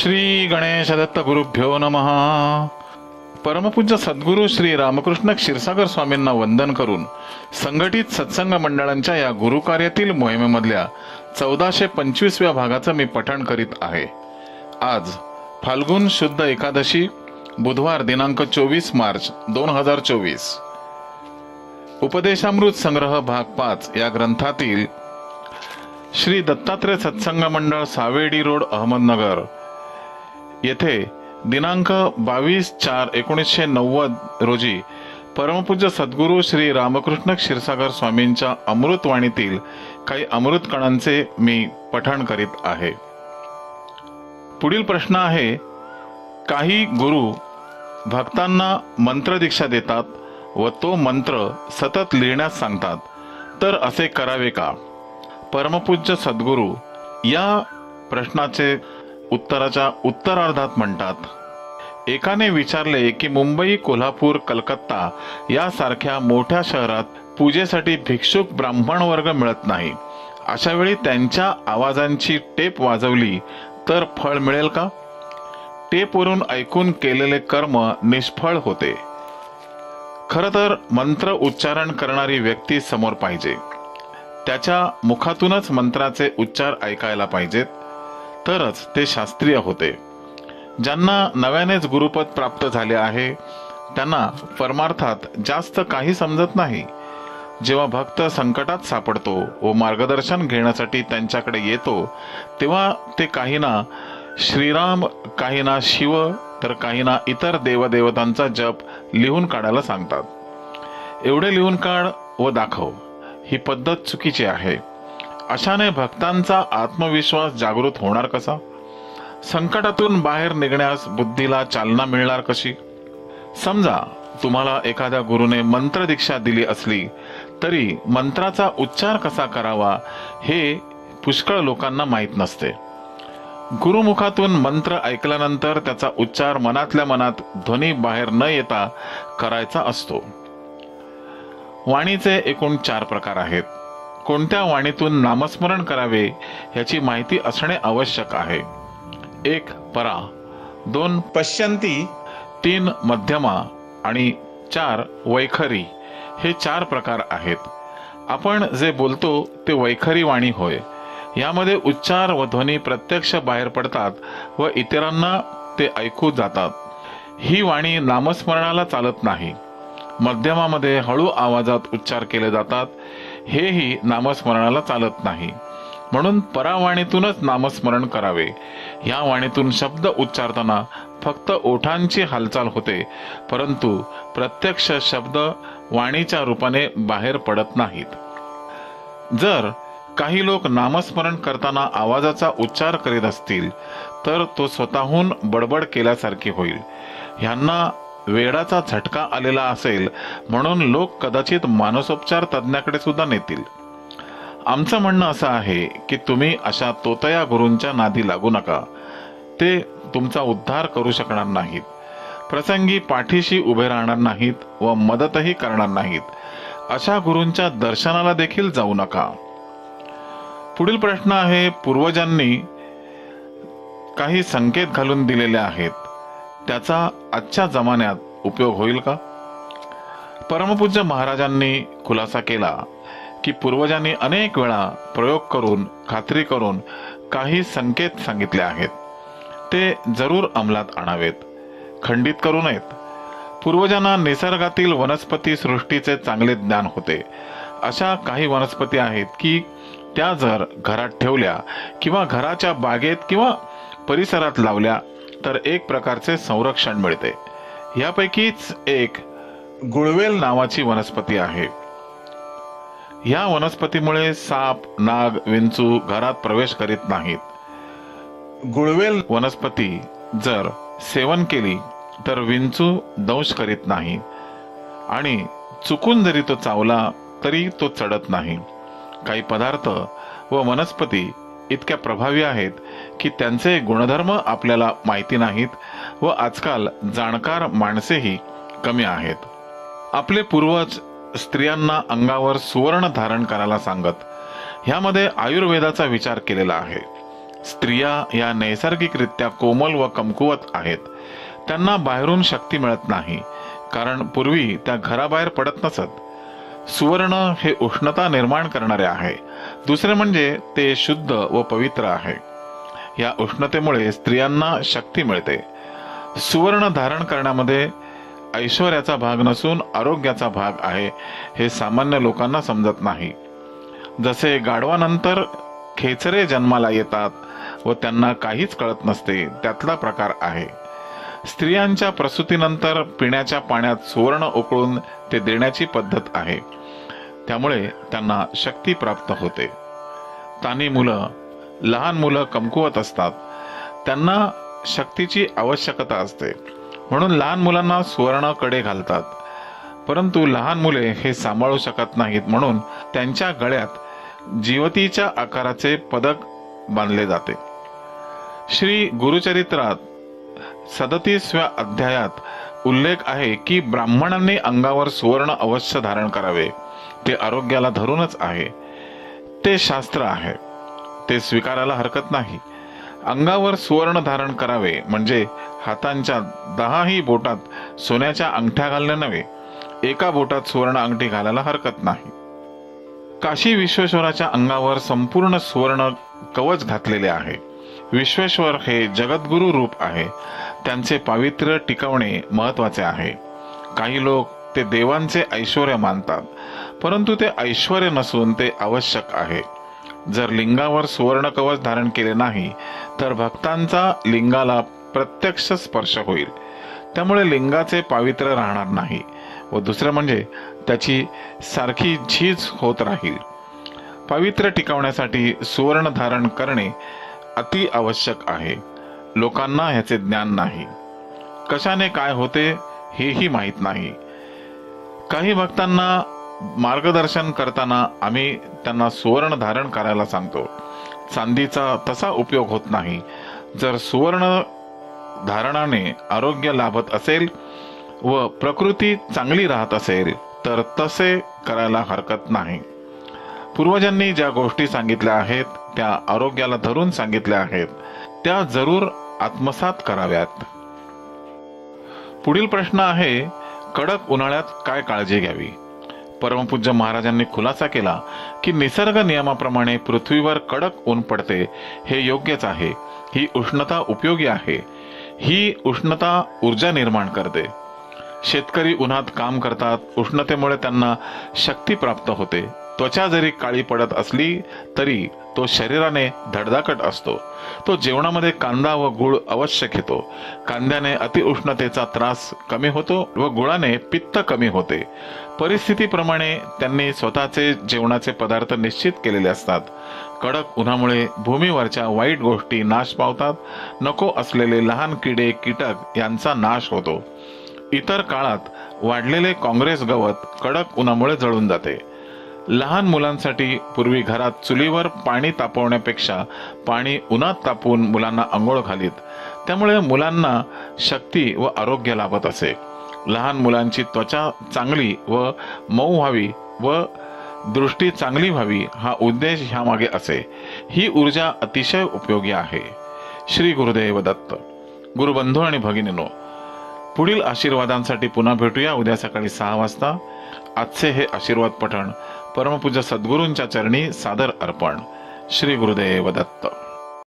श्री गणेश दत्त गुरुभ्यो नमः. परमपूज्य सद्गुरू श्री रामकृष्ण क्षीरसागर स्वामींना वंदन करून संघटित सत्संग मंडळांच्या या गुरुकार्यातील मोहिमेमधल्या 1425व्या भागाचं मी पठण करीत आहे. आज फाल्गुन शुद्ध एकादशी, बुधवार दिनांक 24 मार्च 2024. उपदेशामृत संग्रह भाग 5 या ग्रंथातील श्री दत्तात्रय सत्संग मंडळ सावेडी रोड अहमदनगर येथे दिनांक 22/4/1990 रोजी परमपूज्य सद्गुरू श्री रामकृष्ण क्षीरसागर स्वामींच्या अमृतवाणीतील काही अमृत कणांचे मी पठण करीत आहे. पुढील प्रश्न आहे, काही गुरु भक्तांना मंत्र दीक्षा देतात व तो मंत्र सतत लिहिण्यास सांगतात, तर असे करावे का? परमपूज्य सद्गुरू या प्रश्नाचे उत्तराच्या उत्तरार्धात म्हणतात, एकाने विचारले की मुंबई, कोल्हापूर, कलकत्ता यासारख्या मोठ्या शहरात पूजेसाठी भिक्षुक ब्राह्मण वर्ग मिळत नाही. अशा वेळी त्यांच्या आवाजांची टेप वाजवली तर फळ मिळेल का? टेपवरून ऐकून केलेले कर्म निष्फळ होते. खरं तर मंत्र उच्चारण करणारी व्यक्ती समोर पाहिजे. त्याच्या मुखातूनच मंत्राचे उच्चार ऐकायला पाहिजेत, तरच ते शास्त्रीय होते. ज्यांना नव्यानेच गुरुपद प्राप्त झाले आहे त्यांना परमार्थात जास्त काही समजत नाही. जेव्हा भक्त संकटात सापडतो व मार्गदर्शन घेण्यासाठी त्यांच्याकडे येतो तेव्हा ते काही ना श्रीराम, काही ना शिव, तर काही ना इतर देवदेवतांचा जप लिहून काढायला सांगतात. एवढे लिहून काढ व दाखव ही पद्धत चुकीची आहे. अशाने भक्तांचा आत्मविश्वास जागृत होणार कसा? संकटातून बाहेर निघण्यास बुद्धीला चालना मिळणार कशी? समजा तुम्हाला एखाद्या गुरुने मंत्र दीक्षा दिली असली तरी मंत्राचा उच्चार कसा करावा हे पुष्कळ लोकांना माहीत नसते. गुरुमुखातून मंत्र ऐकल्यानंतर त्याचा उच्चार मनातल्या मनात ध्वनी बाहेर न येता करायचा असतो. वाणीचे एकूण 4 प्रकार आहेत. कोणत्या वाणीतून नामस्मरण करावे याची माहिती असणे आवश्यक आहे. 1 परा, 2 पश्यंती, 3 मध्यमा आणि 4 वैखरी हे 4 प्रकार आहेत. आपण जे बोलतो ते वैखरी वाणी होय. यामध्ये उच्चार व ध्वनी प्रत्यक्ष बाहेर पडतात व इतरांना ते ऐकू जातात. ही वाणी नामस्मरणाला चालत नाही. मध्यमामध्ये हळू आवाजात उच्चार केले जातात, हेही नामस्मरणाला चालत नाही. म्हणून परावाणीतूनच नामस्मरण करावे. या वाणीतून शब्द उच्चारताना फक्त ओठांची हालचाल होते, परंतु प्रत्यक्ष शब्द वाणीच्या रूपाने बाहेर पडत नाहीत. जर काही लोक नामस्मरण करताना आवाजाचा उच्चार करीत असतील तर तो स्वतःहून बडबड केल्यासारखे होईल. ह्यांना वेडाचा झटका आलेला असेल म्हणून लोक कदाचित मानसोपचार तज्ञाकडे सुद्धा नेतील. आमचं म्हणणं असं आहे की तुम्ही अशा तोतया गुरूंच्या नादी लागू नका. ते तुमचा उद्धार करू शकणार नाहीत, प्रसंगी पाठीशी उभे राहणार नाहीत व मदतही करणार नाहीत. अशा गुरूंच्या दर्शनाला देखील जाऊ नका. पुढील प्रश्न आहे, पूर्वजांनी काही संकेत घालून दिलेले आहेत, त्याचा आजच्या जमान्यात उपयोग होईल का? परमपूज्य महाराजांनी खुलासा केला की पूर्वजांनी अनेक वेळा प्रयोग करून खात्री करून काही संकेत सांगितले आहेत. ते जरूर अंमलात आणावेत, खंडित करू नयेत. पूर्वजांना निसर्गातील वनस्पती सृष्टीचे चांगले ज्ञान होते. अशा काही वनस्पती आहेत की त्या जर घरात ठेवल्या किंवा घराच्या बागेत किंवा परिसरात लावल्या तर एक प्रकारचे संरक्षण मिळते. यापैकीच एक गुळवेल नावाची वनस्पती आहे. या वनस्पतीमुळे साप, नाग, विंचू घरात प्रवेश करीत नाहीत. गुळवेल वनस्पती जर सेवन केली तर विंचू दंश करीत नाही आणि चुकून जरी तो चावला तरी तो चढत नाही. काही पदार्थ व वनस्पती इतक्या प्रभावी आहेत की त्यांचे गुणधर्म आपल्याला माहिती नाहीत व आजकाल जाणकार माणसेही कमी आहेत. आपले पूर्वज स्त्रियांना अंगावर सुवर्ण धारण करायला सांगत. ह्यामध्ये आयुर्वेदाचा विचार केलेला आहे. स्त्रिया या नैसर्गिकरित्या कोमल व कमकुवत आहेत. त्यांना बाहेरून शक्ती मिळत नाही, कारण पूर्वी त्या घराबाहेर पडत नसत. सुवर्ण हे उष्णता निर्माण करणारे आहे. दुसरे म्हणजे ते शुद्ध व पवित्र आहे. या उष्णतेमुळे स्त्रियांना शक्ती मिळते. सुवर्ण धारण करण्यामध्ये ऐश्वर्याचा भाग नसून आरोग्याचा भाग आहे, हे सामान्य लोकांना समजत नाही. जसे गाढवानंतर खेचरे जन्माला येतात व त्यांना काहीच कळत नसते, त्यातला प्रकार आहे. स्त्रियांच्या प्रसूतीनंतर पिण्याच्या पाण्यात सुवर्ण उकळून ते देण्याची पद्धत आहे. त्यामुळे त्यांना शक्ती प्राप्त होते. तानी मुलं, लहान मुलं कमकुवत असतात. त्यांना शक्तीची आवश्यकता असते, म्हणून लहान मुलांना सुवर्ण कडे घालतात. परंतु लहान मुले हे सांभाळू शकत नाहीत, म्हणून त्यांच्या गळ्यात जीवतीच्या आकाराचे पदक बांधले जाते. श्री गुरुचरित्रात 37व्या अध्यायात उल्लेख आहे की ब्राह्मणांनी अंगावर सुवर्ण अवश्य धारण करावे. ते आरोग्याला धरूनच आहे. ते शास्त्र आहे, ते स्वीकारायला हरकत नाही. अंगावर सुवर्ण धारण करावे म्हणजे हातांच्या 10ही बोटात सोन्याच्या अंगठ्या घालणे नव्हे. एका बोटात सुवर्ण अंगठी घालायला हरकत नाही. काशी विश्वेश्वराच्या अंगावर संपूर्ण सुवर्ण कवच घातलेले आहे. विश्वेश्वर हे जगद्गुरु रूप आहे. त्यांचे पावित्र्य टिकवणे महत्वाचे आहे. काही लोक ते देवांचे ऐश्वर्य मानतात, परंतु ते ऐश्वर्य नसून ते आवश्यक आहे. जर लिंगावर सुवर्ण कवच धारण केले नाही तर भक्तांचा लिंगाला प्रत्यक्ष स्पर्श होईल. त्यामुळे लिंगाचे पावित्र्य राहणार नाही व दुसरे म्हणजे त्याची सारखी झीज होत राहील. पावित्र्य टिकवण्यासाठी सुवर्ण धारण करणे अति आवश्यक आहे. लोकांना ह्याचे ज्ञान नाही. कशाने काय होते हेही माहीत नाही. काही भक्तांना मार्गदर्शन करताना आम्ही त्यांना सुवर्ण धारण करायला सांगतो. चांदीचा तसा उपयोग होत नाही. जर सुवर्ण धारणाने आरोग्य लाभत असेल व प्रकृती चांगली राहत असेल तर तसे करायला हरकत नाही. पूर्वजांनी ज्या गोष्टी सांगितल्या आहेत त्या आरोग्याला धरून सांगितल्या आहेत, त्या जरूर आत्मसात कराव्यात. पुढील प्रश्न आहे, कडक उन्हाळ्यात काय काळजी घ्यावी? परमपूज्य महाराजांनी खुलासा केला की निसर्ग नियमाप्रमाणे पृथ्वीवर कडक ऊन पडते हे योग्यच आहे. ही उष्णता उपयोगी आहे. ही उष्णता ऊर्जा निर्माण करते. शेतकरी उन्हात काम करतात. उष्णतेमुळे त्यांना शक्ती प्राप्त होते. त्वचा जरी काळी पडत असली तरी तो शरीराने धडधाकट असतो. तो जेवणामध्ये कांदा व गुळ अवश्य घेतो. कांद्याने अतिउष्णतेचा त्रास कमी होतो व गुळाने पित्त कमी होते. परिस्थितीप्रमाणे त्यांनी स्वतःचे जेवणाचे पदार्थ निश्चित केलेले असतात. कडक उन्हामुळे भूमीवरच्या वाईट गोष्टी नाश पावतात. नको असलेले लहान किडे कीटक यांचा नाश होतो. इतर काळात वाढलेले काँग्रेस गवत कडक उन्हामुळे जळून जाते. लहान मुलांसाठी पूर्वी घरात चुलीवर पाणी तापवण्यापेक्षा पाणी उन्हात तापवून मुलांना आंघोळ घालीत. त्यामुळे मुलांना शक्ती व आरोग्य लाभत असे. लहान मुलांची त्वचा चांगली व मऊ व्हावी व दृष्टी चांगली व्हावी हा उद्देश ह्यामागे असे. ही ऊर्जा अतिशय उपयोगी आहे. श्री गुरुदेव दत्त. गुरुबंधू आणि भगिनीनो, पुढील आशीर्वादांसाठी पुन्हा भेटूया उद्या सकाळी 6 वाजता. आजचे हे आशीर्वाद पठण परमपूज्य सद्गुरूंच्या चरणी सादर अर्पण. श्री गुरुदेव दत्त.